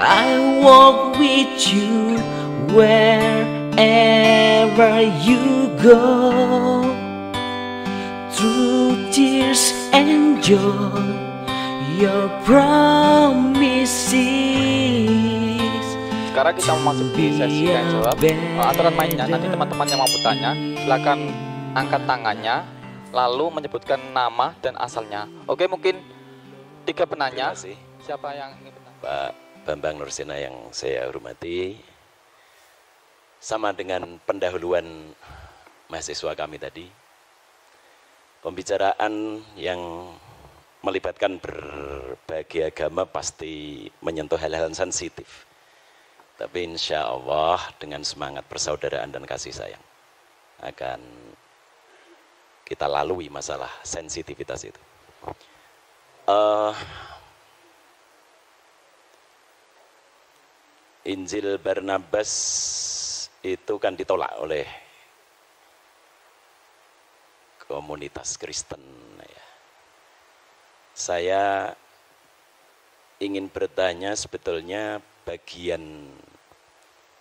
I walk with you wherever you go. Through tears and joy, your promises. Sekarang kita memasuki sesi tanya jawab. Aturan mainnya, nanti teman-teman yang mau bertanya silakan angkat tangannya lalu menyebutkan nama dan asalnya. Oke, mungkin 3 penanya. Siapa yang ingin bertanya? Pak Bambang Nursena yang saya hormati, sama dengan pendahuluan mahasiswa kami tadi, pembicaraan yang melibatkan berbagai agama pasti menyentuh hal-hal sensitif. Tapi insya Allah dengan semangat persaudaraan dan kasih sayang akan kita lalui masalah sensitivitas itu. Injil Barnabas itu kan ditolak oleh komunitas Kristen. Ya. Saya ingin bertanya sebetulnya bagian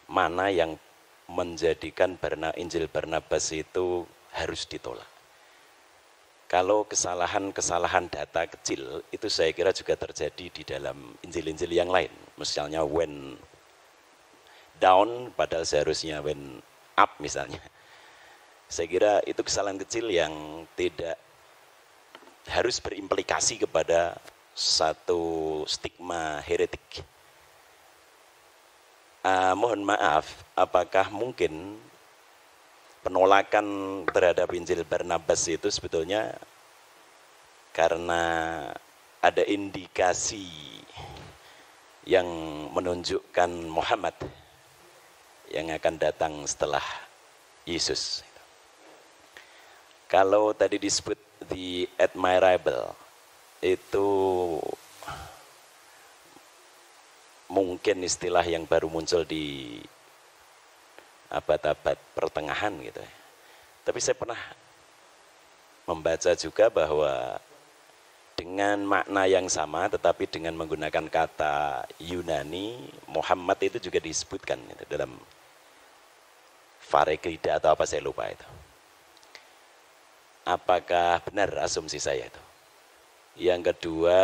mana yang menjadikan Injil Barnabas itu harus ditolak. Kalau kesalahan-kesalahan data kecil itu saya kira juga terjadi di dalam Injil-Injil yang lain. Misalnya when down padahal seharusnya when up misalnya. Saya kira itu kesalahan kecil yang tidak harus berimplikasi kepada satu stigma heretik. Mohon maaf, apakah mungkin penolakan terhadap Injil Barnabas itu sebetulnya karena ada indikasi yang menunjukkan Muhammad yang akan datang setelah Yesus. Kalau tadi disebut the admirable, itu mungkin istilah yang baru muncul di abad-abad pertengahan gitu. Tapi saya pernah membaca juga bahwa dengan makna yang sama tetapi dengan menggunakan kata Yunani, Muhammad itu juga disebutkan gitu, dalam Farekrida atau apa saya lupa itu. Apakah benar asumsi saya itu? Yang kedua,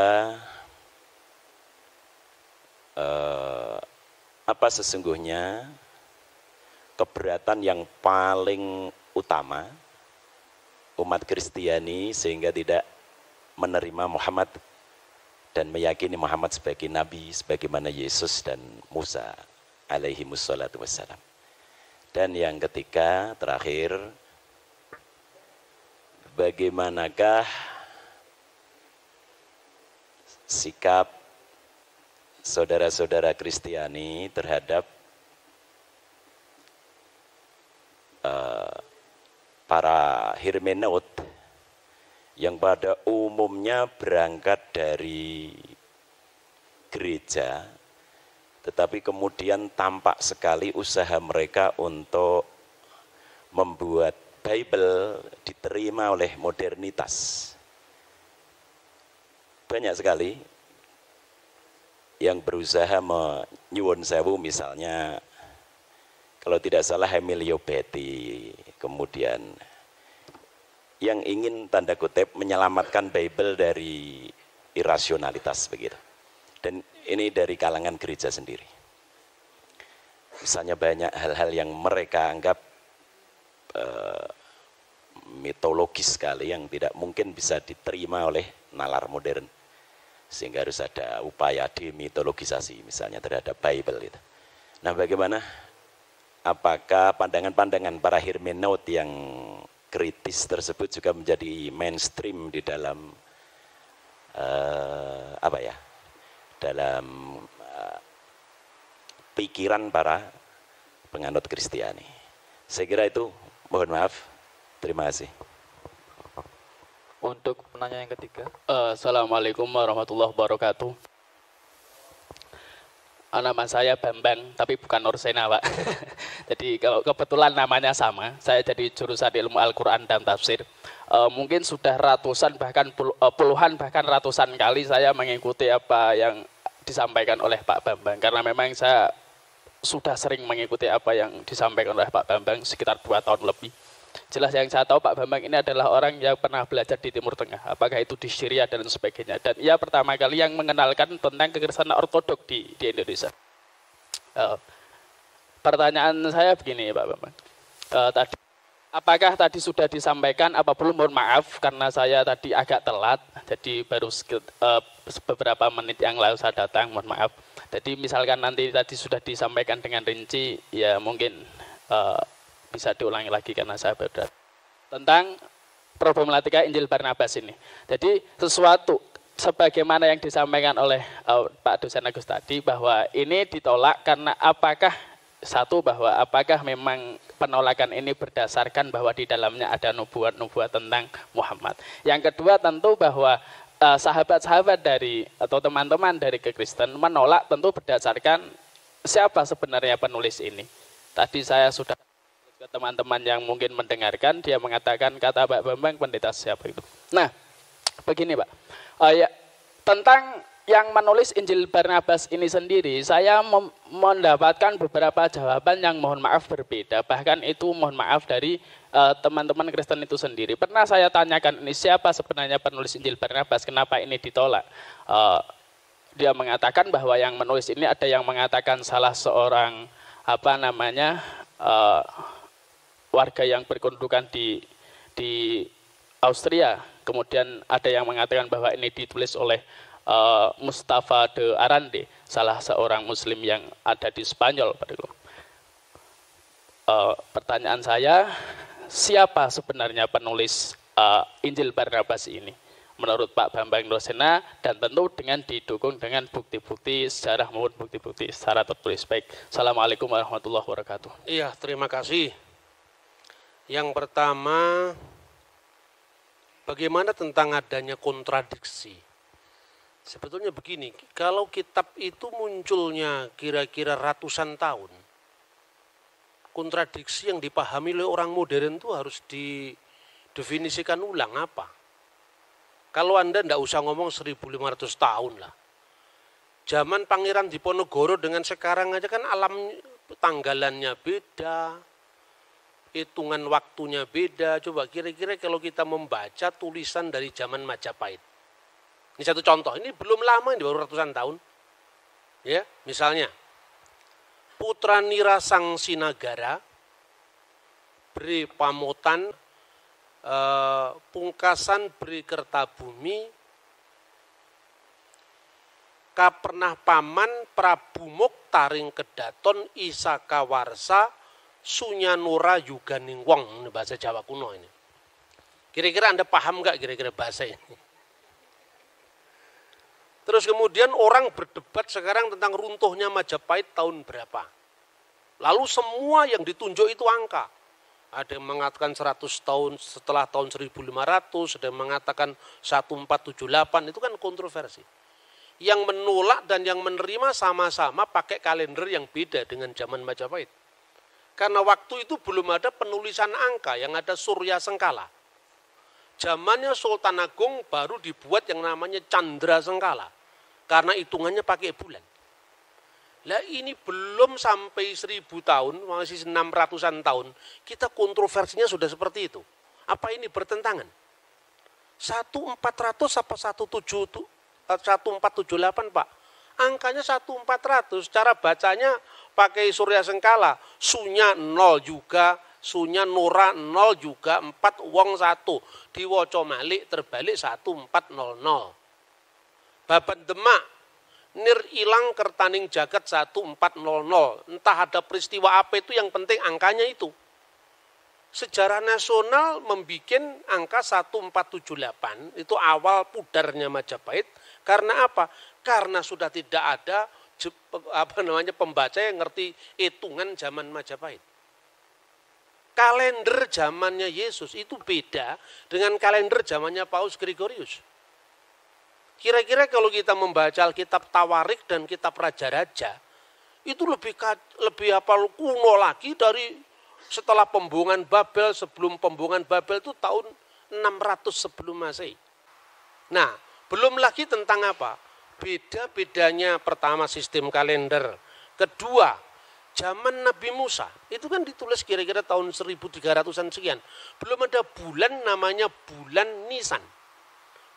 apa sesungguhnya keberatan yang paling utama umat Kristiani sehingga tidak menerima Muhammad dan meyakini Muhammad sebagai nabi sebagaimana Yesus dan Musa alaihi wassalatu wassalam. Dan yang ketiga, terakhir, bagaimanakah sikap saudara-saudara Kristiani terhadap para hermeneut yang pada umumnya berangkat dari gereja, tetapi kemudian tampak sekali usaha mereka untuk membuat Bible diterima oleh modernitas. Banyak sekali yang berusaha menyuwun sewu, misalnya kalau tidak salah Emilio Betti, kemudian yang ingin tanda kutip menyelamatkan Bible dari irasionalitas begitu. Dan ini dari kalangan gereja sendiri. Misalnya banyak hal-hal yang mereka anggap mitologis sekali yang tidak mungkin bisa diterima oleh nalar modern. Sehingga harus ada upaya demitologisasi misalnya terhadap Bible itu. Nah, bagaimana? Apakah pandangan-pandangan para hermeneut yang kritis tersebut juga menjadi mainstream di dalam dalam pikiran para penganut Kristiani? Saya kira itu, mohon maaf. Terima kasih. Untuk penanya yang ketiga. Assalamualaikum warahmatullahi wabarakatuh. Nama saya Bambang, tapi bukan Nursena, Pak. Jadi kalau kebetulan namanya sama, saya jadi jurusan ilmu Al-Quran dan Tafsir. Mungkin sudah ratusan, bahkan puluhan, bahkan ratusan kali saya mengikuti apa yang disampaikan oleh Pak Bambang, karena memang saya sudah sering mengikuti apa yang disampaikan oleh Pak Bambang sekitar 2 tahun lebih. Jelas yang saya tahu Pak Bambang ini adalah orang yang pernah belajar di Timur Tengah, apakah itu di Syria dan sebagainya. Dan ia pertama kali yang mengenalkan tentang kekristenan ortodok di Indonesia. Pertanyaan saya begini Pak Bambang, apakah tadi sudah disampaikan apa belum? Mohon maaf karena saya tadi agak telat, jadi baru beberapa menit yang lalu saya datang, mohon maaf. Jadi misalkan nanti tadi sudah disampaikan dengan rinci, ya mungkin bisa diulangi lagi karena saya baru datang. Tentang problematika Injil Barnabas ini. Jadi sesuatu sebagaimana yang disampaikan oleh Pak Dosen Agus tadi, bahwa ini ditolak karena apakah memang penolakan ini berdasarkan bahwa di dalamnya ada nubuat-nubuat tentang Muhammad. Yang kedua tentu bahwa sahabat-sahabat dari atau teman-teman dari kekristen menolak tentu berdasarkan siapa sebenarnya penulis ini. Tadi saya sudah ke teman-teman yang mungkin mendengarkan, dia mengatakan kata Pak Bambang pendeta siapa itu. Nah, begini Pak, tentang yang menulis Injil Barnabas ini sendiri, saya mendapatkan beberapa jawaban yang mohon maaf berbeda. Bahkan itu mohon maaf dari teman-teman Kristen itu sendiri. Pernah saya tanyakan ini siapa sebenarnya penulis Injil Barnabas, kenapa ini ditolak? Dia mengatakan bahwa yang menulis ini ada yang mengatakan salah seorang warga yang berkedudukan di Austria. Kemudian ada yang mengatakan bahwa ini ditulis oleh Mustafa de Arande, salah seorang Muslim yang ada di Spanyol. Pertanyaan saya, siapa sebenarnya penulis Injil Barnabas ini? Menurut Pak Bambang Rosena, dan tentu dengan didukung dengan bukti-bukti sejarah maupun bukti-bukti secara tertulis. Baik, Assalamualaikum warahmatullahi wabarakatuh. Iya, terima kasih. Yang pertama, bagaimana tentang adanya kontradiksi? Sebetulnya begini, kalau kitab itu munculnya kira-kira ratusan tahun, kontradiksi yang dipahami oleh orang modern itu harus didefinisikan ulang apa. Kalau Anda tidak usah ngomong 1500 tahun lah. Zaman Pangeran Diponegoro dengan sekarang aja kan alam tanggalannya beda, hitungan waktunya beda. Coba kira-kira kalau kita membaca tulisan dari zaman Majapahit. Ini satu contoh, ini belum lama, ini baru ratusan tahun. Ya, misalnya, Putra Nira Sang Sinagara, Beri Pamotan, Pungkasan Beri Kertabumi, Kapernah Paman, Prabu Moktaring Kedaton, Isaka Warsa, Sunyanura Yuganing Wong. Ini bahasa Jawa kuno ini. Kira-kira Anda paham nggak kira-kira bahasa ini? Terus kemudian orang berdebat sekarang tentang runtuhnya Majapahit tahun berapa. Lalu semua yang ditunjuk itu angka. Ada yang mengatakan 100 tahun setelah tahun 1500, ada yang mengatakan 1478, itu kan kontroversi. Yang menolak dan yang menerima sama-sama pakai kalender yang beda dengan zaman Majapahit. Karena waktu itu belum ada penulisan angka, yang ada Surya Sengkala. Zamannya Sultan Agung baru dibuat yang namanya Candra Sengkala. Karena hitungannya pakai bulan. Lah ini belum sampai 1000 tahun, masih 600-an tahun, kita kontroversinya sudah seperti itu. Apa ini bertentangan? 1400 apa 1478 Pak? Angkanya 1400, cara bacanya pakai Surya Sengkala, Sunya 0 juga, Sunya Nora 0 juga, 4 wong 1. Diwoco malik terbalik 1400. Baban Demak, Nir ilang kertaning jagat 1400. Entah ada peristiwa apa itu, yang penting angkanya itu. Sejarah nasional membuat angka 1478, itu awal pudarnya Majapahit. Karena apa? Karena sudah tidak ada pembaca yang ngerti hitungan zaman Majapahit. Kalender zamannya Yesus itu beda dengan kalender zamannya Paus Gregorius. Kira-kira kalau kita membaca Alkitab Tawarik dan Kitab Raja-Raja, itu lebih kuno lagi dari setelah pembuangan Babel. Sebelum pembuangan Babel itu tahun 600 sebelum Masehi. Nah, belum lagi tentang apa? beda-bedanya pertama sistem kalender, kedua zaman Nabi Musa, itu kan ditulis kira-kira tahun 1300-an sekian. Belum ada bulan namanya bulan Nisan.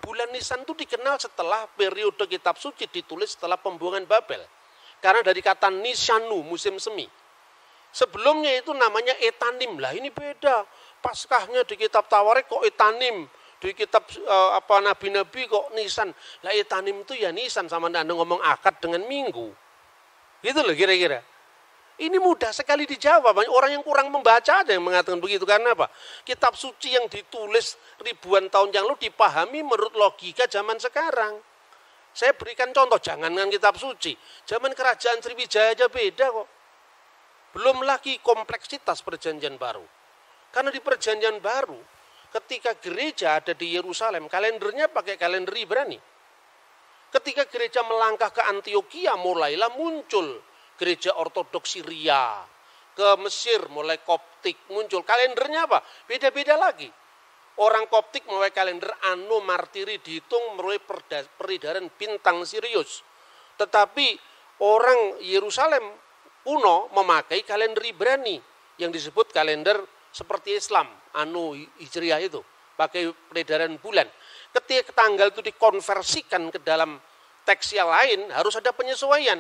Bulan Nisan itu dikenal setelah periode kitab suci ditulis setelah pembuangan Babel. Karena dari kata Nisanu, musim semi. Sebelumnya itu namanya Etanim. Lah ini beda. Paskahnya di kitab Tawarik kok Etanim. Di kitab nabi-nabi kok Nisan. Lah Etanim itu ya Nisan, sama Anda ngomong akad dengan minggu. Gitu loh kira-kira. Ini mudah sekali dijawab. Banyak orang yang kurang membaca aja yang mengatakan begitu. Karena apa? Kitab suci yang ditulis ribuan tahun yang lalu dipahami menurut logika zaman sekarang. Saya berikan contoh, jangankan kitab suci. Zaman kerajaan Sriwijaya aja beda kok. Belum lagi kompleksitas perjanjian baru. Karena di perjanjian baru, ketika gereja ada di Yerusalem, kalendernya pakai kalender Ibrani. Ketika gereja melangkah ke Antioquia, mulailah muncul gereja ortodoks Syria, ke Mesir mulai Koptik muncul. Kalendernya apa? Beda-beda lagi. Orang Koptik mulai kalender Anno Martiri dihitung mulai peredaran bintang Sirius. Tetapi orang Yerusalem kuno memakai kalender Ibrani yang disebut kalender seperti Islam, Anno Hijriah itu, pakai peredaran bulan. Ketika tanggal itu dikonversikan ke dalam teks yang lain harus ada penyesuaian.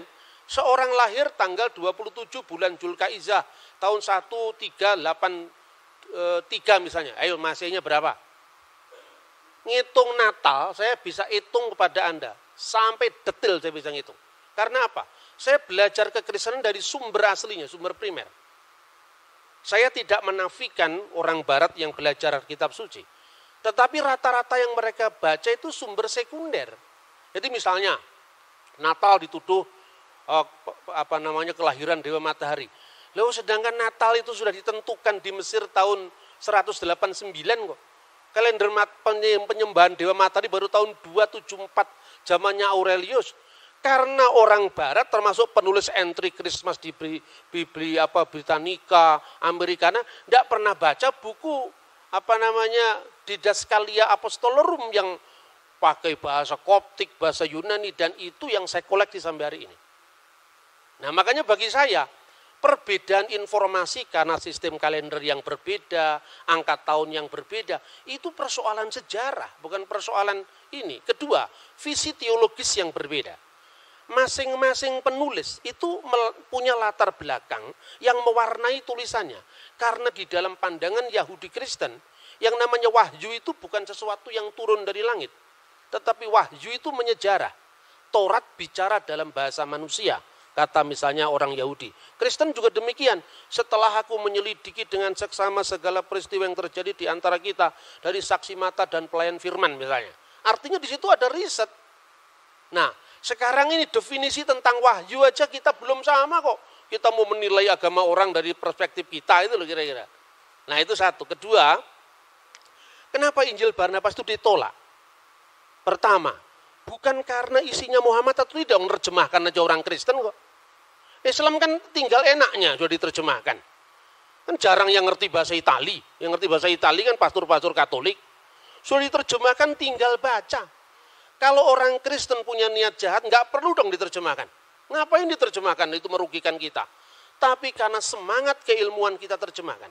Seorang lahir tanggal 27 bulan Zulkaizah tahun 1383 misalnya. Ayo Masehnya berapa? Ngitung Natal saya bisa hitung kepada Anda. Sampai detail saya bisa ngitung. Karena apa? Saya belajar kekristenan dari sumber aslinya, sumber primer. Saya tidak menafikan orang barat yang belajar kitab suci. Tetapi rata-rata yang mereka baca itu sumber sekunder. Jadi misalnya Natal dituduh kelahiran Dewa Matahari. Lalu sedangkan Natal itu sudah ditentukan di Mesir tahun 189 kok. Kalender penyembahan Dewa Matahari baru tahun 274 zamannya Aurelius. Karena orang barat termasuk penulis entry Christmas di Britannica, Americana, tidak pernah baca buku Didaskalia Apostolorum yang pakai bahasa Koptik, bahasa Yunani, dan itu yang saya koleksi sampai hari ini. Nah makanya bagi saya, perbedaan informasi karena sistem kalender yang berbeda, angka tahun yang berbeda, itu persoalan sejarah, bukan persoalan ini. Kedua, visi teologis yang berbeda. Masing-masing penulis itu punya latar belakang yang mewarnai tulisannya. Karena di dalam pandangan Yahudi Kristen, yang namanya wahyu itu bukan sesuatu yang turun dari langit. Tetapi wahyu itu menyejarah. Taurat bicara dalam bahasa manusia. Kata misalnya orang Yahudi. Kristen juga demikian. Setelah aku menyelidiki dengan seksama segala peristiwa yang terjadi di antara kita. Dari saksi mata dan pelayan firman misalnya. Artinya di situ ada riset. Nah, sekarang ini definisi tentang wahyu aja kita belum sama kok. Kita mau menilai agama orang dari perspektif kita itu loh kira-kira. Nah itu satu. Kedua, kenapa Injil Barnabas itu ditolak? Pertama, bukan karena isinya Muhammad atau tidak menerjemahkan aja orang Kristen kok. Islam kan tinggal enaknya sudah diterjemahkan. Kan jarang yang ngerti bahasa Itali. Yang ngerti bahasa Itali kan pastor-pastor Katolik. Sudah diterjemahkan tinggal baca. Kalau orang Kristen punya niat jahat nggak perlu dong diterjemahkan. Ngapain diterjemahkan? Itu merugikan kita. Tapi karena semangat keilmuan kita terjemahkan.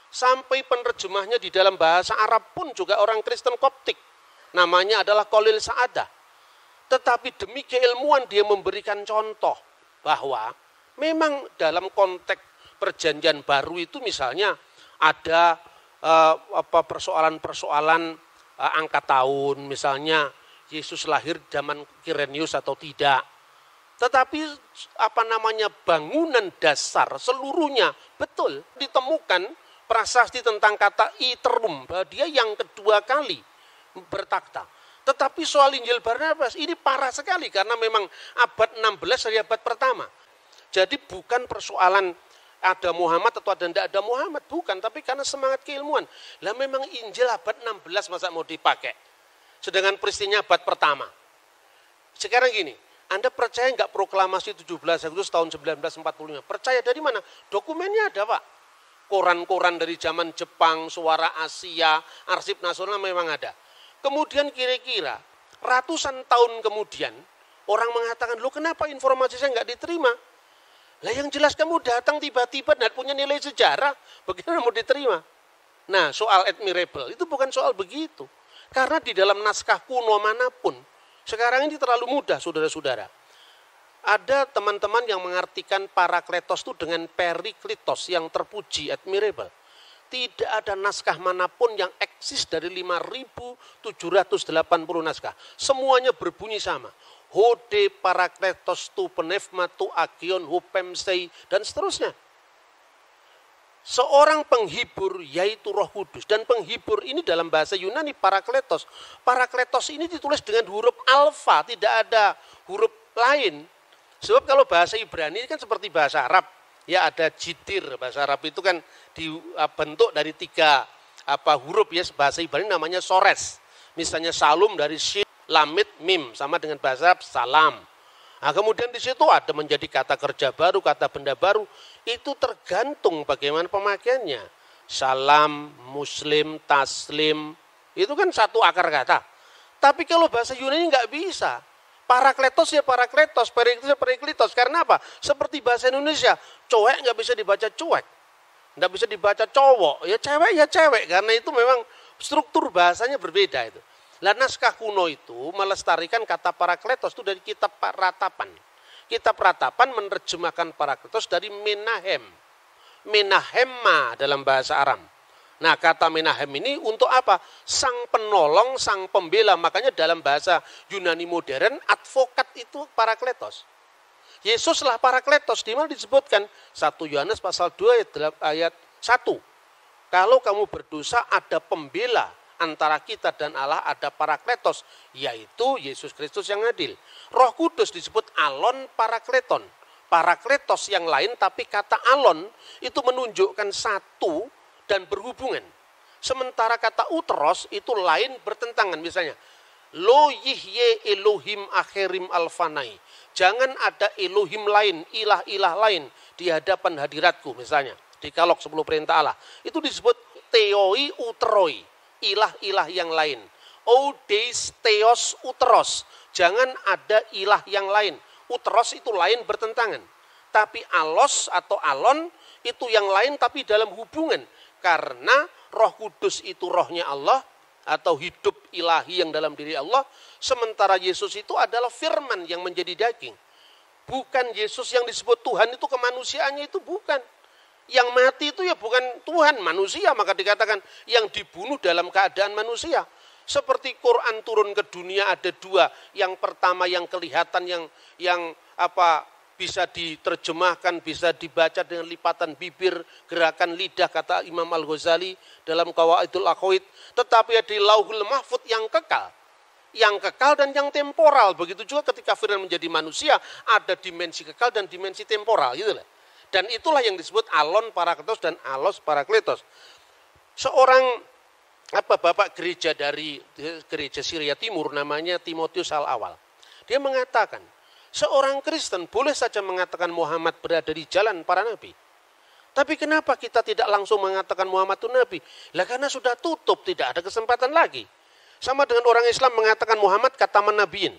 Sampai penerjemahnya di dalam bahasa Arab pun juga orang Kristen Koptik. Namanya adalah Khalil Sa'adah. Tetapi demi keilmuan dia memberikan contoh bahwa memang dalam konteks perjanjian baru itu misalnya ada persoalan-persoalan angka tahun, misalnya Yesus lahir zaman Kirenius atau tidak. Tetapi bangunan dasar seluruhnya betul ditemukan prasasti tentang kata iterum, bahwa dia yang kedua kali bertakhta. Tetapi soal Injil Barnabas ini parah sekali karena memang abad 16 dari abad pertama. Jadi bukan persoalan ada Muhammad atau ada tidak ada Muhammad, bukan, tapi karena semangat keilmuan. Lah memang Injil abad 16 masa mau dipakai. Sedangkan peristiwanya abad pertama. Sekarang gini, Anda percaya nggak proklamasi 17 Agustus tahun 1945? Percaya dari mana? Dokumennya ada, Pak. Koran-koran dari zaman Jepang, Suara Asia, Arsip Nasional memang ada. Kemudian kira-kira ratusan tahun kemudian Orang mengatakan, "Loh kenapa informasi saya nggak diterima?" Lah yang jelas kamu datang tiba-tiba dan punya nilai sejarah, bagaimana mau diterima? Nah, soal admirable itu bukan soal begitu. Karena di dalam naskah kuno manapun, sekarang ini terlalu mudah, saudara-saudara. Ada teman-teman yang mengartikan Parakletos itu dengan Periklitos yang terpuji, admirable. Tidak ada naskah manapun yang eksis dari 5.780 naskah. Semuanya berbunyi sama. Hode Parakletos tu penefma tu agion hupemsei dan seterusnya. Seorang penghibur yaitu Roh Kudus, dan penghibur ini dalam bahasa Yunani Parakletos. Parakletos ini ditulis dengan huruf alfa, tidak ada huruf lain. Sebab kalau bahasa Ibrani kan seperti bahasa Arab, ya ada jitir. Bahasa Arab itu kan dibentuk dari 3 huruf, ya bahasa Ibrani namanya sores. Misalnya salum dari shin, lamid, mim, sama dengan bahasa Arab salam. Nah, kemudian di situ ada menjadi kata kerja baru, kata benda baru. Itu tergantung bagaimana pemakaiannya. Salam, muslim, taslim, itu kan satu akar kata. Tapi kalau bahasa Yunani nggak bisa. Parakletos ya parakletos, periklitos ya periklitos. Karena apa? Seperti bahasa Indonesia, cowek nggak bisa dibaca cuek. Nggak bisa dibaca cowok, ya cewek. Karena itu memang struktur bahasanya berbeda itu. Lah naskah kuno itu melestarikan kata Parakletos itu dari kitab Ratapan. Kitab Ratapan menerjemahkan Parakletos dari Menahem. Menahemma dalam bahasa Aram. Nah kata Menahem ini untuk apa? Sang penolong, sang pembela. Makanya dalam bahasa Yunani modern, advokat itu Parakletos. Yesuslah Parakletos. Di mana disebutkan? 1 Yohanes pasal 2 ayat 1. Kalau kamu berdosa ada pembela. Antara kita dan Allah ada Parakletos, yaitu Yesus Kristus yang adil. Roh Kudus disebut alon parakleton. Parakletos yang lain, tapi kata alon itu menunjukkan satu dan berhubungan. Sementara kata uteros itu lain bertentangan. Misalnya, lo yihye Elohim akhirim alfanai. Jangan ada Elohim lain, ilah-ilah lain di hadapan hadiratku. Misalnya, di Kalok 10 perintah Allah. Itu disebut theoi uteroi. Ilah-ilah yang lain. Odeis theos uteros. Jangan ada ilah yang lain. Uteros itu lain bertentangan. Tapi alos atau alon itu yang lain tapi dalam hubungan. Karena Roh Kudus itu rohnya Allah atau hidup ilahi yang dalam diri Allah. Sementara Yesus itu adalah firman yang menjadi daging. Bukan Yesus yang disebut Tuhan itu kemanusiaannya itu bukan. Yang mati itu ya bukan Tuhan, manusia, maka dikatakan yang dibunuh dalam keadaan manusia. Seperti Quran turun ke dunia ada 2, yang pertama yang kelihatan yang bisa diterjemahkan, bisa dibaca dengan lipatan bibir, gerakan lidah kata Imam Al-Ghazali dalam Qawaidul Aqwaid, tetapi ada di Lauhul Mahfuz yang kekal. Yang kekal dan yang temporal. Begitu juga ketika firman menjadi manusia, ada dimensi kekal dan dimensi temporal, gitu lah. Dan itulah yang disebut alon parakletos dan alos parakletos. Seorang bapak gereja dari gereja Syria Timur namanya Timotius Al-Awal. Dia mengatakan, seorang Kristen boleh saja mengatakan Muhammad berada di jalan para nabi. Tapi kenapa kita tidak langsung mengatakan Muhammad itu nabi? Lah karena sudah tutup, tidak ada kesempatan lagi. Sama dengan orang Islam mengatakan Muhammad kataman nabiin.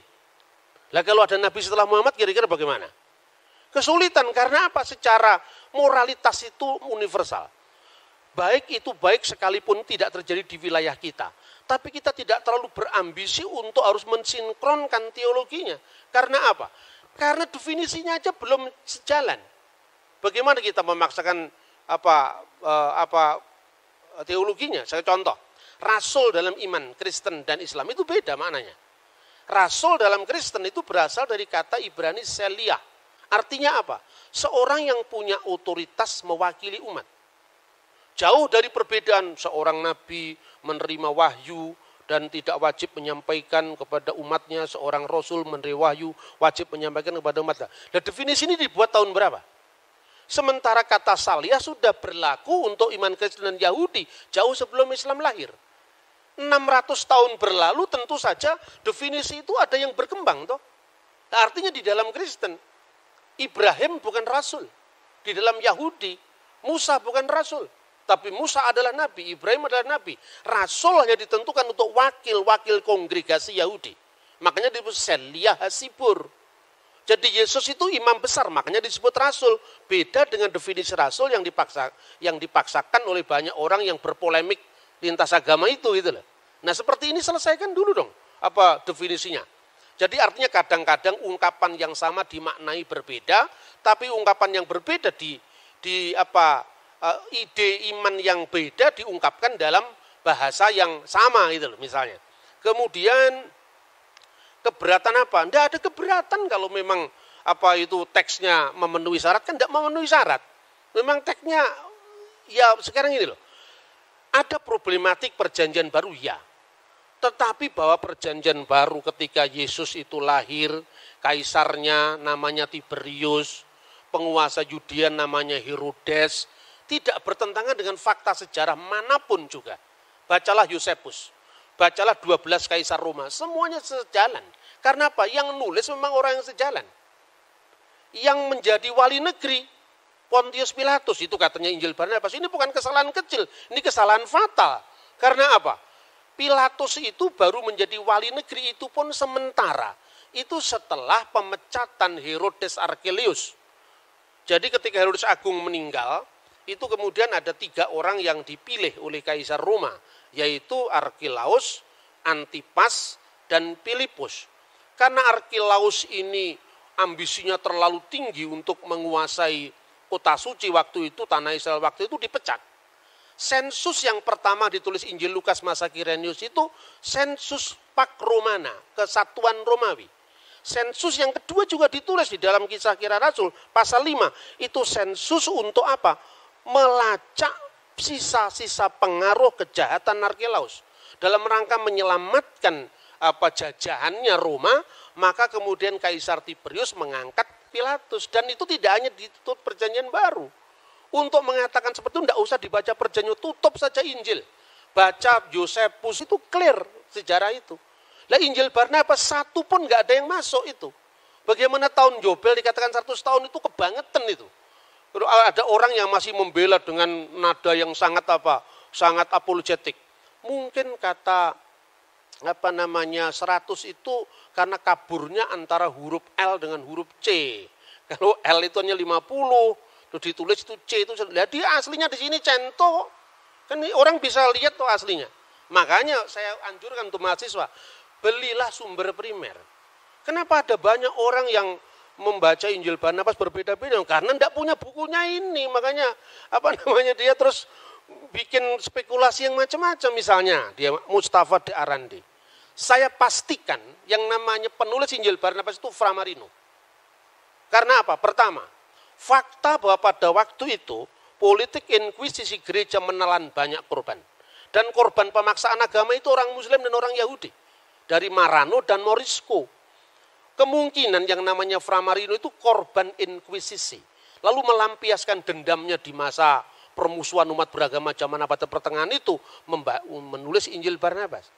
Lah kalau ada nabi setelah Muhammad kira-kira bagaimana? Kesulitan karena apa? Secara moralitas itu universal. Baik itu baik sekalipun tidak terjadi di wilayah kita. Tapi kita tidak terlalu berambisi untuk harus mensinkronkan teologinya. Karena apa? Karena definisinya aja belum sejalan. Bagaimana kita memaksakan teologinya? Saya contoh. Rasul dalam iman Kristen dan Islam itu beda maknanya. Rasul dalam Kristen itu berasal dari kata Ibrani Seliah. Artinya apa? Seorang yang punya otoritas mewakili umat. Jauh dari perbedaan seorang nabi menerima wahyu dan tidak wajib menyampaikan kepada umatnya, seorang rasul menerima wahyu wajib menyampaikan kepada umatnya. Dan definisi ini dibuat tahun berapa? Sementara kata Saliyah sudah berlaku untuk iman Kristen dan Yahudi jauh sebelum Islam lahir. 600 tahun berlalu tentu saja definisi itu ada yang berkembang toh. Artinya di dalam Kristen Ibrahim bukan rasul. Di dalam Yahudi, Musa bukan rasul. Tapi Musa adalah nabi, Ibrahim adalah nabi. Rasul hanya ditentukan untuk wakil-wakil kongregasi Yahudi. Makanya disebut Selia Hasibur. Jadi Yesus itu imam besar, makanya disebut rasul. Beda dengan definisi rasul yang dipaksakan oleh banyak orang yang berpolemik lintas agama itu gitu loh. Nah, seperti ini selesaikan dulu dong apa definisinya. Jadi artinya kadang-kadang ungkapan yang sama dimaknai berbeda, tapi ungkapan yang berbeda ide iman yang beda diungkapkan dalam bahasa yang sama gitu loh misalnya. Kemudian keberatan apa? Tidak ada keberatan kalau memang itu teksnya memenuhi syarat, kan tidak memenuhi syarat. Memang teksnya ya sekarang ini loh. Ada problematik perjanjian baru ya. Tetapi bahwa perjanjian baru ketika Yesus itu lahir, kaisarnya namanya Tiberius, penguasa Yudea namanya Herodes, tidak bertentangan dengan fakta sejarah manapun juga. Bacalah Yosefus, bacalah 12 kaisar Roma, semuanya sejalan. Karena apa? Yang nulis memang orang yang sejalan. Yang menjadi wali negeri, Pontius Pilatus, itu katanya Injil Barnabas, ini bukan kesalahan kecil, ini kesalahan fatal. Karena apa? Pilatus itu baru menjadi wali negeri itu pun sementara. Itu setelah pemecatan Herodes Archelaus. Jadi ketika Herodes Agung meninggal, itu kemudian ada 3 orang yang dipilih oleh Kaisar Roma, yaitu Archelaus, Antipas, dan Filipus. Karena Archelaus ini ambisinya terlalu tinggi untuk menguasai kota suci waktu itu, tanah Israel waktu itu dipecat. Sensus yang pertama ditulis Injil Lukas masa Kirenius itu sensus Pax Romana, kesatuan Romawi. Sensus yang kedua juga ditulis di dalam Kisah Kira Rasul pasal 5, itu sensus untuk apa? Melacak sisa-sisa pengaruh kejahatan Archelaus. Dalam rangka menyelamatkan jajahannya Roma, maka kemudian Kaisar Tiberius mengangkat Pilatus, dan itu tidak hanya ditutup perjanjian baru. Untuk mengatakan seperti itu tidak usah dibaca perjanjian, tutup saja Injil. Baca Yosefus, itu clear sejarah itu. Lah Injil Barnabas satu pun nggak ada yang masuk itu. Bagaimana tahun Yobel dikatakan 100 tahun itu kebangetan itu. Ada orang yang masih membela dengan nada yang sangat apologetik. Mungkin kata 100 itu karena kaburnya antara huruf L dengan huruf C. Kalau L itu hanya 50, terus ditulis itu C itu. Lihat dia aslinya di sini cento. Kan orang bisa lihat tuh aslinya. Makanya saya anjurkan untuk mahasiswa, belilah sumber primer. Kenapa ada banyak orang yang membaca Injil Barnabas berbeda-beda? Karena tidak punya bukunya ini. Makanya dia terus bikin spekulasi yang macam-macam. Misalnya dia Mustafa de Arandi. Saya pastikan yang namanya penulis Injil Barnabas itu Framarino. Karena apa? Pertama, fakta bahwa pada waktu itu politik inkuisisi gereja menelan banyak korban. Dan korban pemaksaan agama itu orang Muslim dan orang Yahudi. Dari Marano dan Morisco. Kemungkinan yang namanya Framarino itu korban inkuisisi. Lalu melampiaskan dendamnya di masa permusuhan umat beragama zaman abad pertengahan itu. Menulis Injil Barnabas.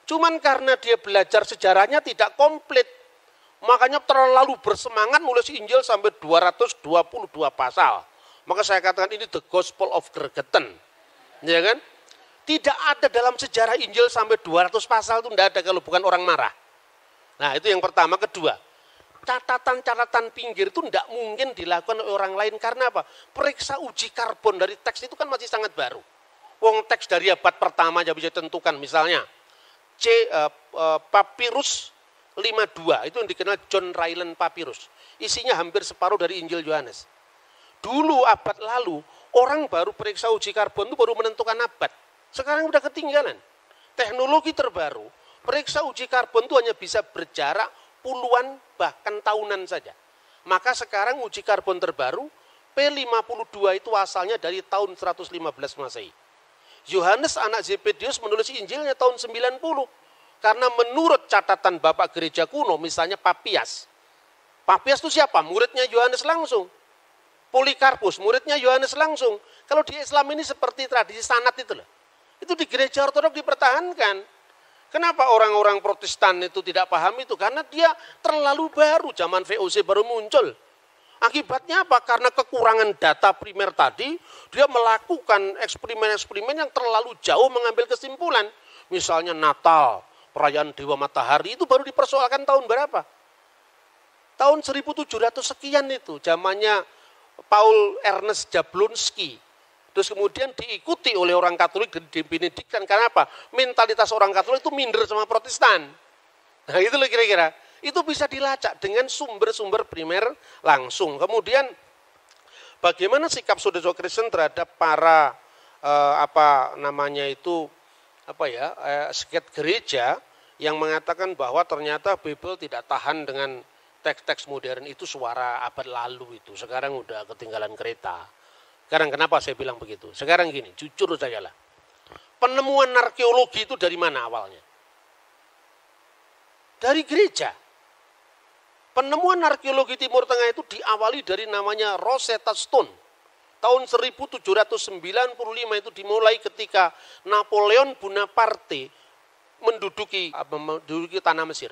Cuman karena dia belajar sejarahnya tidak komplit. Makanya terlalu bersemangat nulis Injil sampai 222 pasal. Maka saya katakan ini the gospel of Gregetan. Ya kan? Tidak ada dalam sejarah Injil sampai 200 pasal itu tidak ada kalau bukan orang marah. Nah itu yang pertama. Kedua, catatan-catatan pinggir itu tidak mungkin dilakukan oleh orang lain. Karena apa? Periksa uji karbon dari teks itu kan masih sangat baru. Wong teks dari abad pertama aja bisa ditentukan. Misalnya Papyrus 52 itu yang dikenal John Ryland Papyrus. Isinya hampir separuh dari Injil Yohanes. Dulu abad lalu orang baru periksa uji karbon itu baru menentukan abad. Sekarang udah ketinggalan. Teknologi terbaru, periksa uji karbon itu hanya bisa berjarak puluhan bahkan tahunan saja. Maka sekarang uji karbon terbaru P52 itu asalnya dari tahun 115 Masehi. Yohanes anak Zebedius menulis Injilnya tahun 90. Karena menurut catatan Bapak Gereja kuno, misalnya Papias. Papias itu siapa? Muridnya Yohanes langsung. Polikarpus, muridnya Yohanes langsung. Kalau di Islam ini seperti tradisi sanad itu loh. Itu di gereja ortodoks dipertahankan. Kenapa orang-orang Protestan itu tidak paham itu? Karena dia terlalu baru, zaman VOC baru muncul. Akibatnya apa? Karena kekurangan data primer tadi, dia melakukan eksperimen-eksperimen yang terlalu jauh mengambil kesimpulan. Misalnya Natal, perayaan Dewa Matahari itu baru dipersoalkan tahun berapa? Tahun 1700 sekian itu, zamannya Paul Ernest Jablonski. Terus kemudian diikuti oleh orang Katolik dan dibenedikkan. Karena apa? Mentalitas orang Katolik itu minder sama Protestan. Nah itu loh kira-kira. Itu bisa dilacak dengan sumber-sumber primer langsung. Kemudian bagaimana sikap saudara Kristen terhadap para seket gereja yang mengatakan bahwa ternyata Bible tidak tahan dengan teks-teks modern itu suara abad lalu itu. Sekarang udah ketinggalan kereta. Sekarang kenapa saya bilang begitu? Sekarang gini, jujur saja lah. Penemuan arkeologi itu dari mana awalnya? Dari gereja. Penemuan arkeologi Timur Tengah itu diawali dari namanya Rosetta Stone. Tahun 1795 itu dimulai ketika Napoleon Bonaparte menduduki tanah Mesir.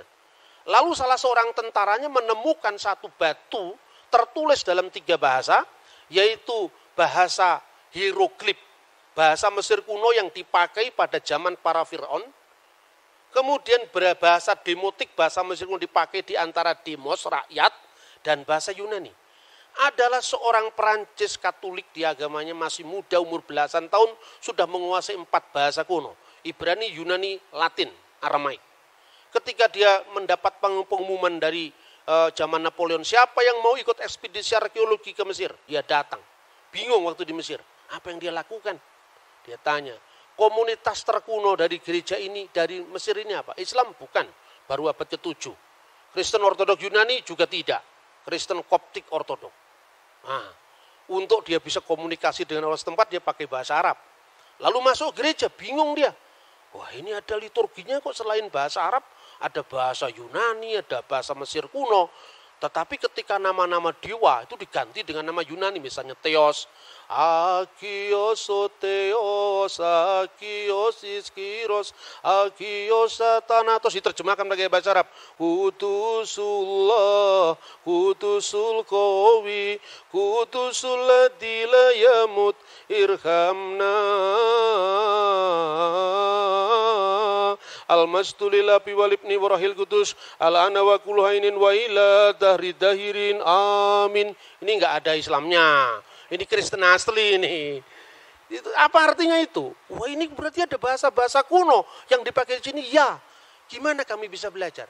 Lalu salah seorang tentaranya menemukan satu batu tertulis dalam 3 bahasa, yaitu bahasa hieroglif, bahasa Mesir kuno yang dipakai pada zaman para Fir'aun. Kemudian bahasa demotik, bahasa Mesir kuno dipakai di antara demos, rakyat, dan bahasa Yunani. Adalah seorang Perancis Katolik, di agamanya masih muda, umur belasan tahun, sudah menguasai 4 bahasa kuno. Ibrani, Yunani, Latin, Aramaik. Ketika dia mendapat pengumuman dari zaman Napoleon, siapa yang mau ikut ekspedisi arkeologi ke Mesir? Dia datang. Bingung waktu di Mesir. Apa yang dia lakukan? Dia tanya, komunitas terkuno dari gereja ini, dari Mesir ini apa? Islam bukan, baru abad ke-7. Kristen Ortodok Yunani juga tidak. Kristen Koptik Ortodok. Nah, untuk dia bisa komunikasi dengan orang setempat, dia pakai bahasa Arab. Lalu masuk gereja, bingung dia. Wah, ini ada liturginya kok selain bahasa Arab, ada bahasa Yunani, ada bahasa Mesir kuno. Tetapi ketika nama-nama dewa itu diganti dengan nama Yunani, misalnya Theos, Agios, Theos, Agios, Iskiros, Agios, Thanatos, diterjemahkan pakai bahasa Arab. Kudusullah, Kudusul Qawi, Kudusul Ladila Yamut, Irhamna. Al-Mastulillah walibni warahil kudus al-ana wa kulhainin wa ila dahri dahirin amin. Ini enggak ada Islamnya. Ini Kristen asli ini. Itu, apa artinya itu? Wah, ini berarti ada bahasa-bahasa kuno yang dipakai di sini. Ya, gimana kami bisa belajar?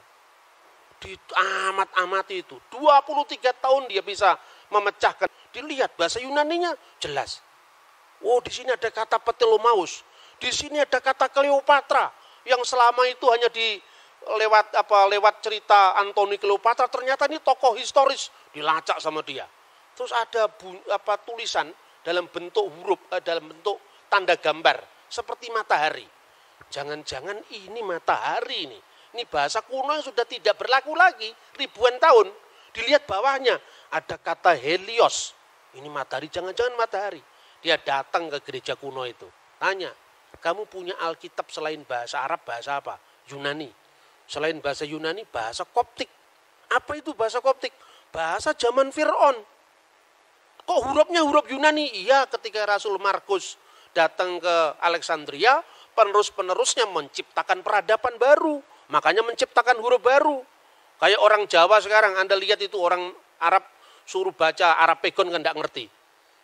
Di amat-amati itu. 23 tahun dia bisa memecahkan. Dilihat bahasa Yunaninya jelas. Oh, di sini ada kata Ptolemaus. Di sini ada kata Cleopatra. Yang selama itu hanya lewat cerita Antoni Cleopatra, ternyata ini tokoh historis, dilacak sama dia. Terus ada tulisan dalam bentuk huruf, dalam bentuk tanda gambar seperti matahari. Jangan-jangan ini matahari ini. Ini bahasa kuno yang sudah tidak berlaku lagi ribuan tahun. Dilihat bawahnya ada kata Helios. Ini matahari, jangan-jangan matahari. Dia datang ke gereja kuno itu, tanya, kamu punya Alkitab selain bahasa Arab, bahasa apa? Yunani. Selain bahasa Yunani, bahasa Koptik. Apa itu bahasa Koptik? Bahasa zaman Fir'aun. Kok hurufnya huruf Yunani? Iya, ketika Rasul Markus datang ke Alexandria, penerus-penerusnya menciptakan peradaban baru. Makanya menciptakan huruf baru. Kayak orang Jawa sekarang, Anda lihat itu orang Arab suruh baca Arab Pegon kan tidak ngerti.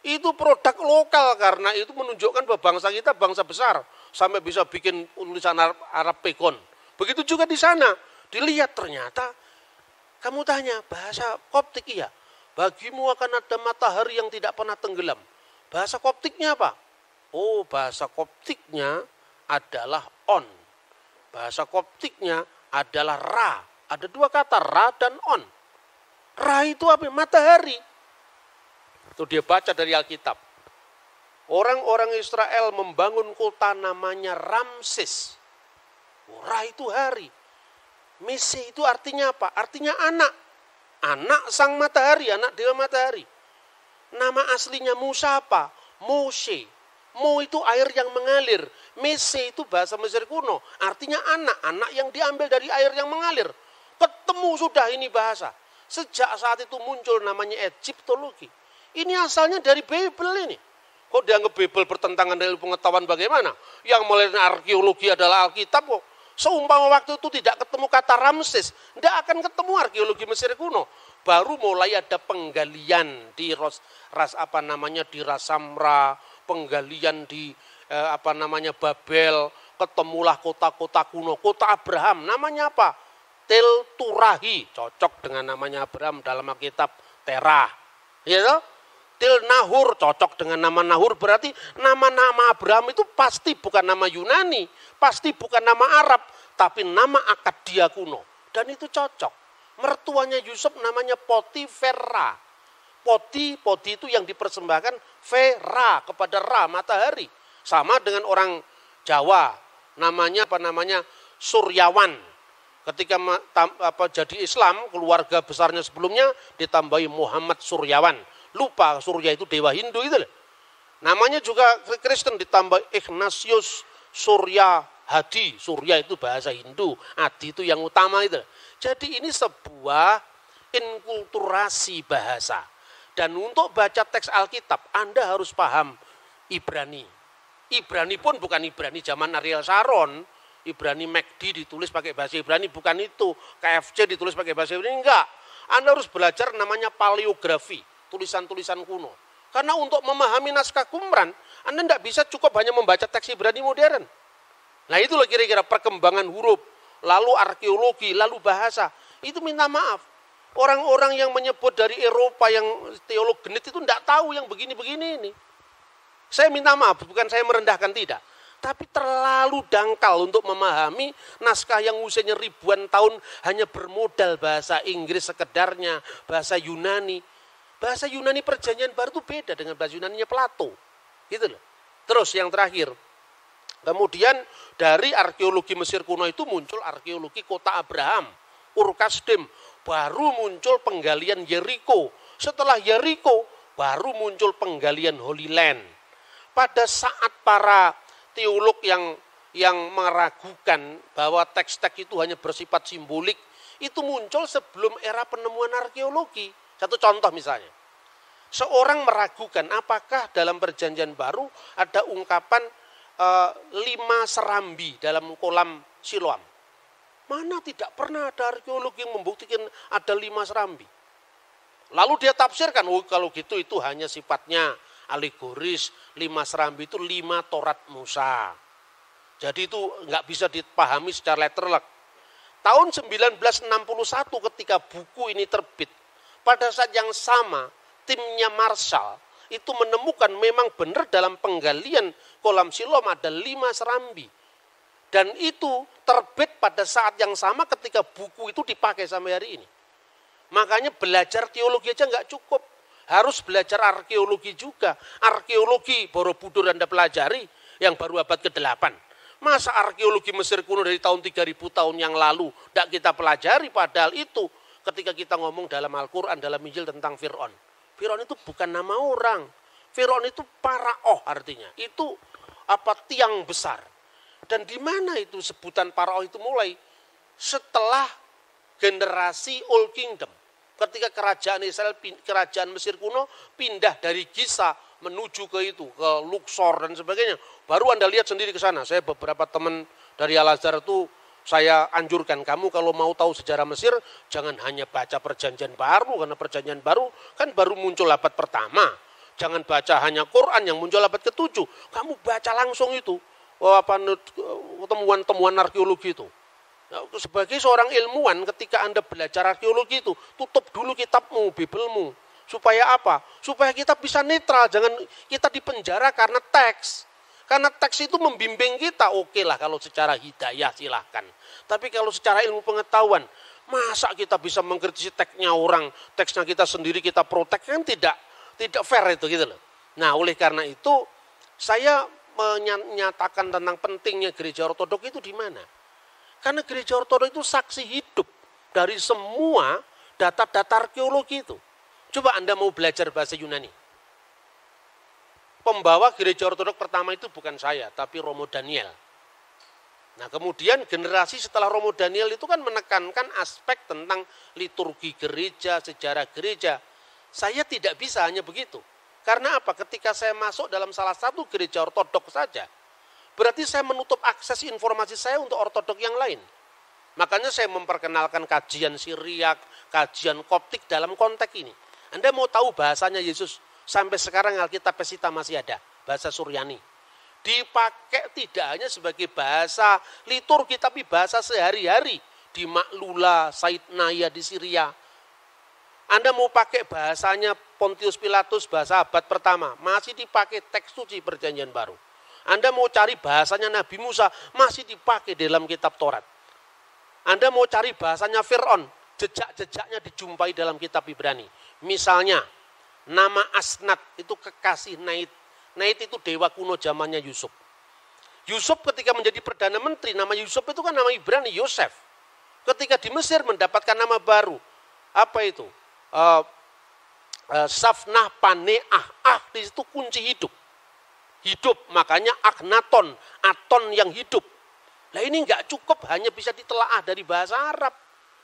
Itu produk lokal karena itu menunjukkan bahwa bangsa kita bangsa besar sampai bisa bikin tulisan Arab Pegon. Begitu juga di sana. Dilihat ternyata kamu tanya bahasa Koptik, iya. Bagimu akan ada matahari yang tidak pernah tenggelam. Bahasa Koptiknya apa? Oh, bahasa Koptiknya adalah on. Bahasa Koptiknya adalah ra. Ada 2 kata, ra dan on. Ra itu apa? Matahari. Itu dia baca dari Alkitab. Orang-orang Israel membangun kota namanya Ramses. Ra itu hari. Mese itu artinya apa? Artinya anak. Anak sang matahari, anak dewa matahari. Nama aslinya Musa apa? Moshe. Mo itu air yang mengalir. Mese itu bahasa Mesir kuno. Artinya anak. Anak yang diambil dari air yang mengalir. Ketemu sudah ini bahasa. Sejak saat itu muncul namanya Egyptologi. Ini asalnya dari Bible ini. Kok dianggap Bible bertentangan dengan pengetahuan bagaimana? Yang melainkan arkeologi adalah Alkitab kok. Seumpama waktu itu tidak ketemu kata Ramses, tidak akan ketemu arkeologi Mesir kuno. Baru mulai ada penggalian di di Ras Samra, penggalian di Babel, ketemulah kota-kota kuno, kota Abraham, namanya apa? Tel Turahi, cocok dengan namanya Abraham dalam Alkitab Terah. Ya toh? Til Nahur, cocok dengan nama Nahur, berarti nama-nama Abraham itu pasti bukan nama Yunani, pasti bukan nama Arab, tapi nama Akadia kuno. Dan itu cocok. Mertuanya Yusuf namanya Potifera. Poti itu yang dipersembahkan Vera kepada Ra, matahari. Sama dengan orang Jawa, namanya Suryawan. Ketika jadi Islam, keluarga besarnya sebelumnya ditambahi Muhammad Suryawan. Lupa Surya itu dewa Hindu itu. Namanya juga Kristen ditambah Ignatius Surya Hadi. Surya itu bahasa Hindu, Hadi itu yang utama itu. Jadi ini sebuah inkulturasi bahasa. Dan untuk baca teks Alkitab, Anda harus paham Ibrani. Ibrani pun bukan Ibrani zaman Ariel Sharon. Ibrani MacD ditulis pakai bahasa Ibrani, bukan itu. KFC ditulis pakai bahasa Ibrani, enggak. Anda harus belajar namanya paleografi, tulisan-tulisan kuno. Karena untuk memahami naskah Qumran, Anda tidak bisa cukup hanya membaca teks Ibrani modern. Nah itulah kira-kira perkembangan huruf, lalu arkeologi, lalu bahasa. Itu minta maaf. Orang-orang yang menyebut dari Eropa yang teolog genit itu tidak tahu yang begini-begini ini. Saya minta maaf, bukan saya merendahkan, tidak. Tapi terlalu dangkal untuk memahami naskah yang usianya ribuan tahun hanya bermodal bahasa Inggris sekedarnya, bahasa Yunani. Bahasa Yunani Perjanjian Baru itu beda dengan bahasa Yunaninya Plato. Gitu loh. Terus yang terakhir, kemudian dari arkeologi Mesir kuno itu muncul arkeologi kota Abraham, Ur-Kasdim, baru muncul penggalian Yeriko. Setelah Yeriko, baru muncul penggalian Holy Land. Pada saat para teolog yang meragukan bahwa teks-teks itu hanya bersifat simbolik, itu muncul sebelum era penemuan arkeologi. Satu contoh misalnya, seorang meragukan apakah dalam Perjanjian Baru ada ungkapan 5 serambi dalam kolam Siloam. Mana tidak pernah ada arkeologi yang membuktikan ada 5 serambi. Lalu dia tafsirkan, oh kalau gitu itu hanya sifatnya alegoris, 5 serambi itu 5 Torat Musa. Jadi itu nggak bisa dipahami secara literal. Tahun 1961 ketika buku ini terbit, pada saat yang sama timnya Marshall itu menemukan memang benar dalam penggalian kolam Siloam ada 5 serambi. Dan itu terbit pada saat yang sama ketika buku itu dipakai sampai hari ini. Makanya belajar teologi aja nggak cukup. Harus belajar arkeologi juga. Arkeologi Borobudur Anda pelajari yang baru abad ke-8. Masa arkeologi Mesir kuno dari tahun 3000 tahun yang lalu tidak kita pelajari, padahal itu ketika kita ngomong dalam Al-Quran, dalam Injil tentang Fir'aun. Fir'aun itu bukan nama orang. Fir'aun itu paraoh artinya. Itu tiang besar. Dan di mana itu sebutan paraoh itu mulai? Setelah generasi Old Kingdom. Ketika kerajaan Israel, kerajaan Mesir kuno pindah dari Giza menuju ke Luxor dan sebagainya. Baru Anda lihat sendiri ke sana. Saya beberapa teman dari Al-Azhar itu saya anjurkan kamu kalau mau tahu sejarah Mesir, jangan hanya baca Perjanjian Baru, karena Perjanjian Baru kan baru muncul abad pertama. Jangan baca hanya Quran yang muncul abad ke-7. Kamu baca langsung itu, temuan-temuan arkeologi itu. Sebagai seorang ilmuwan, ketika Anda belajar arkeologi itu, tutup dulu kitabmu, Bibelmu. Supaya apa? Supaya kita bisa netral, jangan kita dipenjara karena teks. Karena teks itu membimbing kita, oke lah kalau secara hidayah silahkan. Tapi kalau secara ilmu pengetahuan, masa kita bisa mengkritisi teksnya orang, teksnya kita sendiri kita protek, kan tidak fair itu gitu loh. Nah oleh karena itu, saya menyatakan tentang pentingnya gereja ortodok itu di mana? Karena gereja ortodok itu saksi hidup dari semua data-data arkeologi itu. Coba Anda mau belajar bahasa Yunani. Pembawa gereja ortodok pertama itu bukan saya, tapi Romo Daniel. Nah kemudian generasi setelah Romo Daniel itu kan menekankan aspek tentang liturgi gereja, sejarah gereja. Saya tidak bisa hanya begitu. Karena apa? Ketika saya masuk dalam salah satu gereja ortodok saja, berarti saya menutup akses informasi saya untuk ortodok yang lain. Makanya saya memperkenalkan kajian Syriak, kajian Koptik dalam konteks ini. Anda mau tahu bahasanya Yesus, sampai sekarang Alkitab Pesita masih ada, bahasa Suryani. Dipakai tidak hanya sebagai bahasa liturgi, tapi bahasa sehari-hari. Di Maklula, Said Naya di Syria. Anda mau pakai bahasanya Pontius Pilatus, bahasa abad pertama, masih dipakai teks suci Perjanjian Baru. Anda mau cari bahasanya Nabi Musa, masih dipakai dalam kitab Taurat. Anda mau cari bahasanya Fir'aun, jejak-jejaknya dijumpai dalam kitab Ibrani. Misalnya, nama Asnat itu kekasih Nait. Nait itu dewa kuno zamannya Yusuf. Yusuf ketika menjadi Perdana Menteri, nama Yusuf itu kan nama Ibrani, Yosef. Ketika di Mesir mendapatkan nama baru, apa itu? Safnah Paneah, di situ kunci hidup. Hidup, makanya Akhenaton, Aton yang hidup. Nah ini nggak cukup hanya bisa ditelaah dari bahasa Arab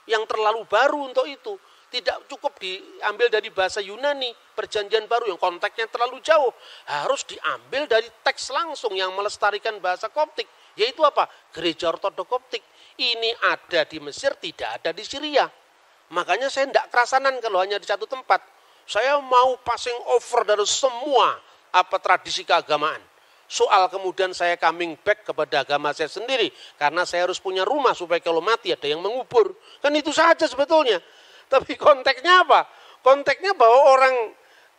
yang terlalu baru untuk itu. Tidak cukup diambil dari bahasa Yunani, Perjanjian Baru yang konteksnya terlalu jauh. Harus diambil dari teks langsung yang melestarikan bahasa Koptik. Yaitu apa? Gereja Ortodok Koptik. Ini ada di Mesir, tidak ada di Syria. Makanya saya tidak kerasanan kalau hanya di satu tempat. Saya mau passing over dari semua tradisi keagamaan. Soal kemudian saya coming back kepada agama saya sendiri. Karena saya harus punya rumah supaya kalau mati ada yang mengubur. Kan itu saja sebetulnya. Tapi konteksnya apa? Konteksnya bahwa orang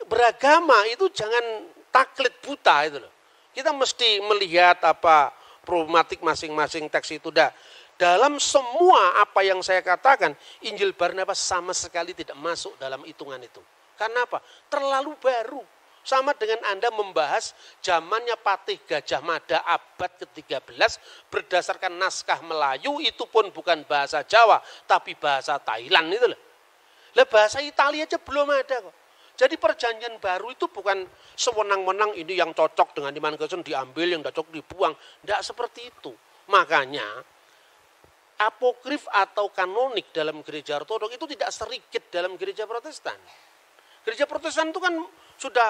beragama itu jangan taklid buta itu loh. Kita mesti melihat problematik masing-masing teks itu. Dalam semua apa yang saya katakan, Injil Barnabas sama sekali tidak masuk dalam hitungan itu. Karena apa? Terlalu baru. Sama dengan Anda membahas zamannya Patih Gajah Mada abad ke-13 berdasarkan naskah Melayu, itu pun bukan bahasa Jawa, tapi bahasa Thailand itu loh. Lah bahasa Italia aja belum ada kok. Jadi Perjanjian Baru itu bukan sewenang-wenang ini yang cocok dengan iman Kristen diambil, yang tidak cocok dibuang. Tidak seperti itu. Makanya apokrif atau kanonik dalam gereja Ortodok itu tidak sedikit dalam gereja Protestan. Gereja Protestan itu kan sudah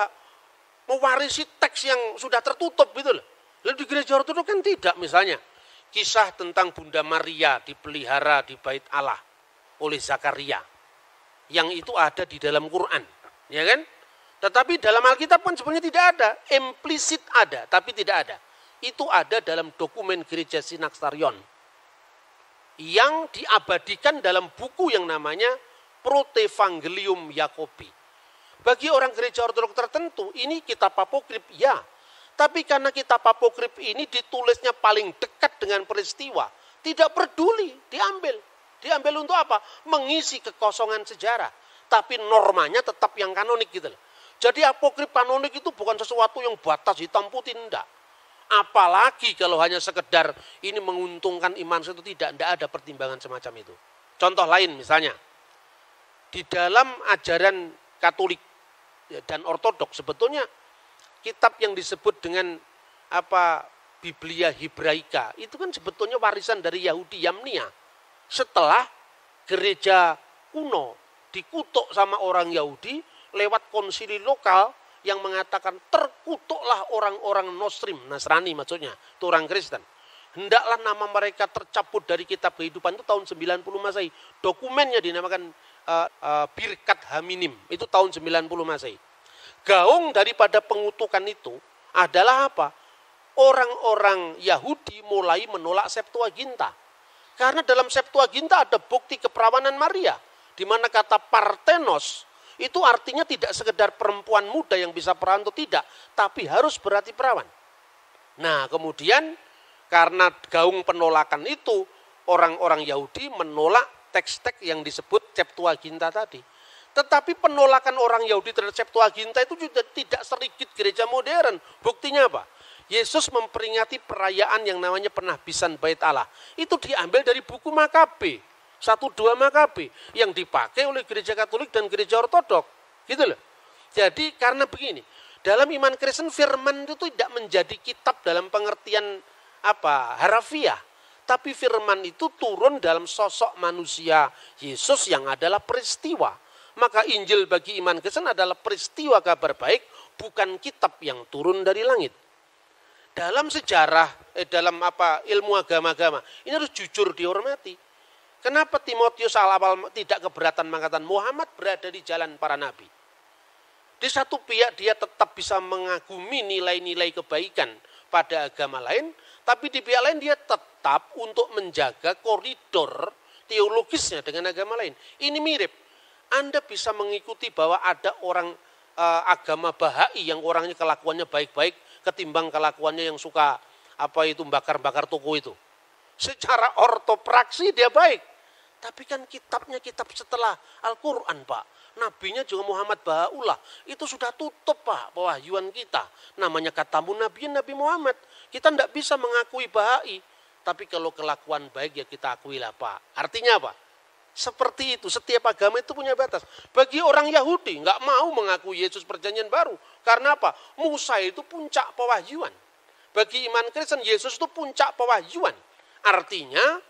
mewarisi teks yang sudah tertutup gitu loh. Lalu di gereja Ortodok kan tidak, misalnya kisah tentang Bunda Maria dipelihara di Bait Allah oleh Zakaria. Yang itu ada di dalam Quran, ya kan? Tetapi dalam Alkitab kan sebenarnya tidak ada, implisit ada, tapi tidak ada. Itu ada dalam dokumen gereja Synaxarion yang diabadikan dalam buku yang namanya Protevangelium Yakobi. Bagi orang gereja Ortodok tertentu, ini kitab apokrif, ya. Tapi karena kitab apokrif ini ditulisnya paling dekat dengan peristiwa, tidak peduli, diambil. Diambil untuk apa? Mengisi kekosongan sejarah. Tapi normanya tetap yang kanonik gitu loh. Jadi apokrif kanonik itu bukan sesuatu yang batas hitam putih, enggak. Apalagi kalau hanya sekedar ini menguntungkan iman itu, tidak ada pertimbangan semacam itu. Contoh lain misalnya, di dalam ajaran Katolik dan Ortodok sebetulnya kitab yang disebut dengan Biblia Hebraika itu kan sebetulnya warisan dari Yahudi Yamnia. Setelah gereja kuno dikutuk sama orang Yahudi lewat konsili lokal yang mengatakan terkutuklah orang-orang Nasrani maksudnya, itu orang Kristen. Hendaklah nama mereka tercabut dari kitab kehidupan, itu tahun 90 Masehi. Dokumennya dinamakan Birkat Haminim, itu tahun 90 Masehi. Gaung daripada pengutukan itu adalah apa? Orang-orang Yahudi mulai menolak Septuaginta. Karena dalam Septuaginta ada bukti keperawanan Maria, di mana kata Parthenos itu artinya tidak sekedar perempuan muda yang bisa perawan atau tidak, tapi harus berarti perawan. Nah, kemudian karena gaung penolakan itu, orang-orang Yahudi menolak teks-teks yang disebut Septuaginta tadi. Tetapi penolakan orang Yahudi terhadap Septuaginta itu juga tidak sedikit gereja modern. Buktinya apa? Yesus memperingati perayaan yang namanya penahbisan Bait Allah. Itu diambil dari buku Makabe, 1-2 Makabe, yang dipakai oleh gereja Katolik dan gereja Ortodok. Gitu loh. Jadi karena begini, dalam iman Kristen firman itu tidak menjadi kitab dalam pengertian harafiah. Tapi firman itu turun dalam sosok manusia Yesus yang adalah peristiwa. Maka Injil bagi iman Kristen adalah peristiwa kabar baik, bukan kitab yang turun dari langit. dalam sejarah, dalam ilmu agama-agama, ini harus jujur dihormati. Kenapa Timotius awal tidak keberatan mengatakan Muhammad berada di jalan para nabi? Di satu pihak dia tetap bisa mengagumi nilai-nilai kebaikan pada agama lain, tapi di pihak lain dia tetap untuk menjaga koridor teologisnya dengan agama lain. Ini mirip. Anda bisa mengikuti bahwa ada orang agama Bahai yang orangnya kelakuannya baik-baik ketimbang kelakuannya yang suka bakar-bakar toko itu. Secara ortopraksi dia baik. Tapi kan kitabnya kitab setelah Al-Quran, Pak. Nabinya juga Muhammad Bahaullah. Itu sudah tutup, Pak, pewahyuan kita. Namanya katamu Nabi Muhammad. Kita tidak bisa mengakui Bahai. Tapi kalau kelakuan baik ya kita akui lah, Pak. Artinya apa? Seperti itu, setiap agama itu punya batas. Bagi orang Yahudi, nggak mau mengakui Yesus perjanjian baru. Karena apa? Musa itu puncak pewahyuan. Bagi iman Kristen, Yesus itu puncak pewahyuan. Artinya,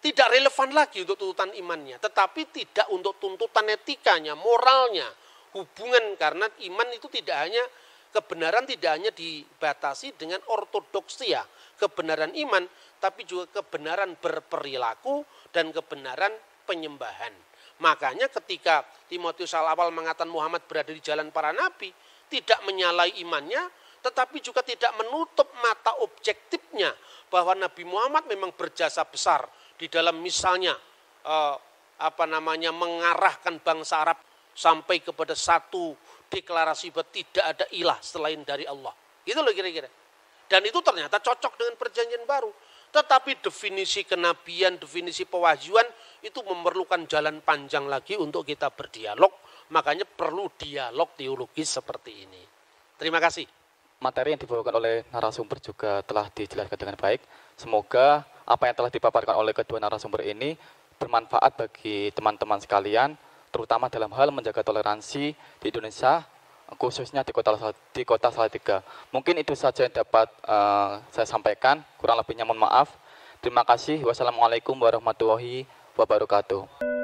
tidak relevan lagi untuk tuntutan imannya. Tetapi tidak untuk tuntutan etikanya, moralnya. Hubungan, karena iman itu tidak hanya, kebenaran tidak hanya dibatasi dengan ortodoksia, kebenaran iman, tapi juga kebenaran berperilaku dan kebenaran penyembahan. Makanya ketika Timotius awal mengatakan Muhammad berada di jalan para nabi, tidak menyalahi imannya, tetapi juga tidak menutup mata objektifnya bahwa Nabi Muhammad memang berjasa besar di dalam misalnya mengarahkan bangsa Arab sampai kepada satu deklarasi bahwa tidak ada ilah selain dari Allah. Gitu loh kira-kira. Dan itu ternyata cocok dengan perjanjian baru. Tetapi definisi kenabian, definisi pewahyuan itu memerlukan jalan panjang lagi untuk kita berdialog. Makanya perlu dialog teologis seperti ini. Terima kasih. Materi yang dibawakan oleh narasumber juga telah dijelaskan dengan baik. Semoga apa yang telah dipaparkan oleh kedua narasumber ini bermanfaat bagi teman-teman sekalian, terutama dalam hal menjaga toleransi di Indonesia, khususnya di kota Salatiga. Mungkin itu saja yang dapat saya sampaikan, kurang lebihnya mohon maaf. Terima kasih. Wassalamualaikum warahmatullahi wabarakatuh.